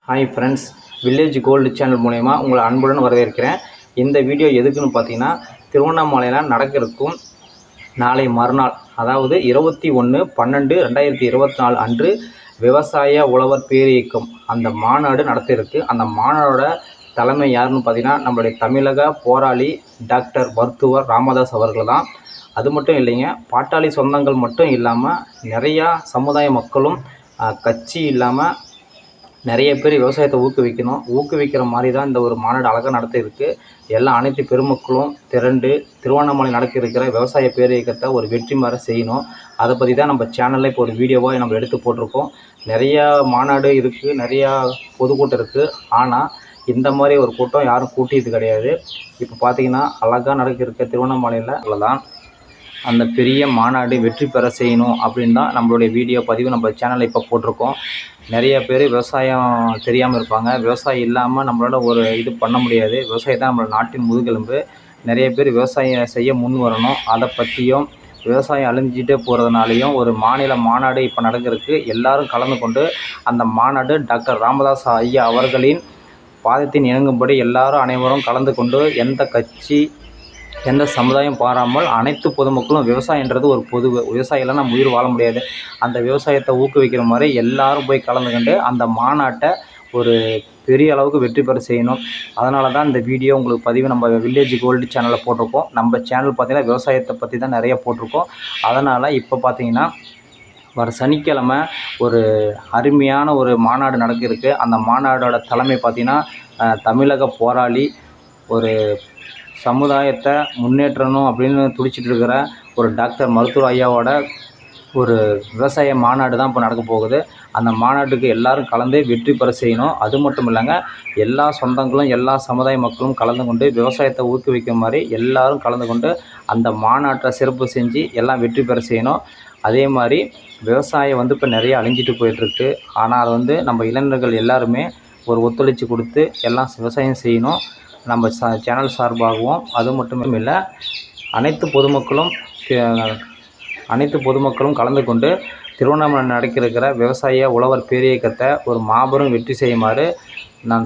Hi friends, village gold channel மூலயமா உங்களை அன்புடன் வரவேற்கிறேன். இந்த வீடியோ எதுக்குன்னு பார்த்தீங்கன்னா, திருவண்ணாமலையில் நடக்கிறதுக்கும் நாளை மறுநாள், அதாவது 21/12/2024 அன்று விவசாய உழவர் பேரியக்கம் அந்த மாநாடு நடத்திருக்கு. அந்த மாநாடோட தலைமை யாருன்னு பார்த்தீங்கன்னா, நம்மளுடைய தமிழக போராளி டாக்டர் மருத்துவர் ராமதாஸ் அவர்கள் தான். அது மட்டும் இல்லைங்க, பாட்டாளி சொந்தங்கள் மட்டும் இல்லாமல் நிறையா சமுதாய மக்களும் கட்சி இல்லாமல் நிறைய பேர் விவசாயத்தை ஊக்குவிக்கிற மாதிரி தான் இந்த ஒரு மாநாடு அழகாக நடத்தியிருக்கு. அனைத்து பெருமக்களும் திரண்டு திருவண்ணாமலை நடக்க இருக்கிற விவசாய பேரியக்கத்தை ஒரு வெற்றி மாற செய்யணும். அதை பற்றி தான் நம்ம சேனலில் இப்போ ஒரு வீடியோவாக நம்ம எடுத்து போட்டிருக்கோம். நிறையா மாநாடு இருக்குது, நிறையா பொதுக்கூட்டம் இருக்குது. ஆனால் இந்த மாதிரி ஒரு கூட்டம் யாரும் கூட்டியது கிடையாது. இப்போ பார்த்திங்கன்னா அழகாக நடக்க இருக்க திருவண்ணாமலையில் தான் அந்த பெரிய மாநாடு வெற்றி பெற செய்யணும் அப்படின்னு தான் நம்மளுடைய வீடியோ பதிவு நம்ம சேனலில் இப்போ போட்டிருக்கோம். நிறைய பேர் விவசாயம் தெரியாமல் இருப்பாங்க. விவசாயம் இல்லாமல் நம்மளால் ஒரு இது பண்ண முடியாது. விவசாயம் தான் நம்மளோட நாட்டின் முதுகெலும்பு. நிறைய பேர் விவசாயம் செய்ய முன் வரணும். அதை பற்றியும் விவசாயம் அழிஞ்சிட்டே போகிறதுனாலையும் ஒரு மாநில மாநாடு இப்போ நடக்கிறதுக்கு எல்லாரும் கலந்து கொண்டு அந்த மாநாடு டாக்டர் ராமதாஸ் ஐயா அவர்களின் பாதத்தின் இணங்கும்படி அனைவரும் கலந்து கொண்டு எந்த கட்சி எந்த சமுதாயம் பாராமல் அனைத்து பொதுமக்களும் விவசாயன்றது ஒரு பொது விவசாயிலாம் நம்ம உயிர் வாழ முடியாது. அந்த விவசாயத்தை ஊக்குவிக்கிற மாதிரி எல்லாரும் போய் கலந்துக்கிண்டு அந்த மாநாட்டை ஒரு பெரிய அளவுக்கு வெற்றி பெற செய்யணும். அதனால தான் இந்த வீடியோ உங்களுக்கு பதிவு நம்ம வில்லேஜ் கோல்டு சேனலில் போட்டிருக்கோம். நம்ம சேனல் பார்த்திங்கன்னா விவசாயத்தை பற்றி தான் நிறைய போட்டிருக்கோம். அதனால் இப்போ பார்த்திங்கன்னா வர சனிக்கிழமை ஒரு அருமையான ஒரு மாநாடு நடக்க இருக்குது. அந்த மாநாடோட தலைமை பார்த்திங்கன்னா தமிழக போராளி, ஒரு சமுதாயத்தை முன்னேற்றணும் அப்படின்னு துடிச்சிட்டு இருக்கிற ஒரு டாக்டர் மருத்துவர் ஐயாவோட ஒரு விவசாய மாநாடு தான் இப்போ நடக்க போகுது. அந்த மாநாட்டுக்கு எல்லோரும் கலந்து வெற்றி பெற செய்யணும். அது மட்டும் இல்லைங்க, எல்லா சொந்தங்களும் எல்லா சமுதாய மக்களும் கலந்து கொண்டு விவசாயத்தை ஊக்குவிக்கிற மாதிரி எல்லோரும் கலந்து கொண்டு அந்த மாநாட்டை சிறப்பு செஞ்சு எல்லாம் வெற்றி பெற செய்யணும். அதே மாதிரி விவசாயம் இப்போ நிறைய அழிஞ்சிட்டு போயிட்டுருக்கு. ஆனால் அதை நம்ம இளைஞர்கள் எல்லாருமே ஒரு ஒத்துழைச்சி கொடுத்து எல்லாம் விவசாயம் செய்யணும். நம்ம சேனல் சார்பாகவும் அது மட்டும் இல்லை, அனைத்து பொதுமக்களும் கலந்து கொண்டு திருவண்ணாமலை நடக்க இருக்கிற விவசாய உழவர் பேரியக்கத்தை ஒரு மாபெரும் வெற்றி செய்யுமாறு நான்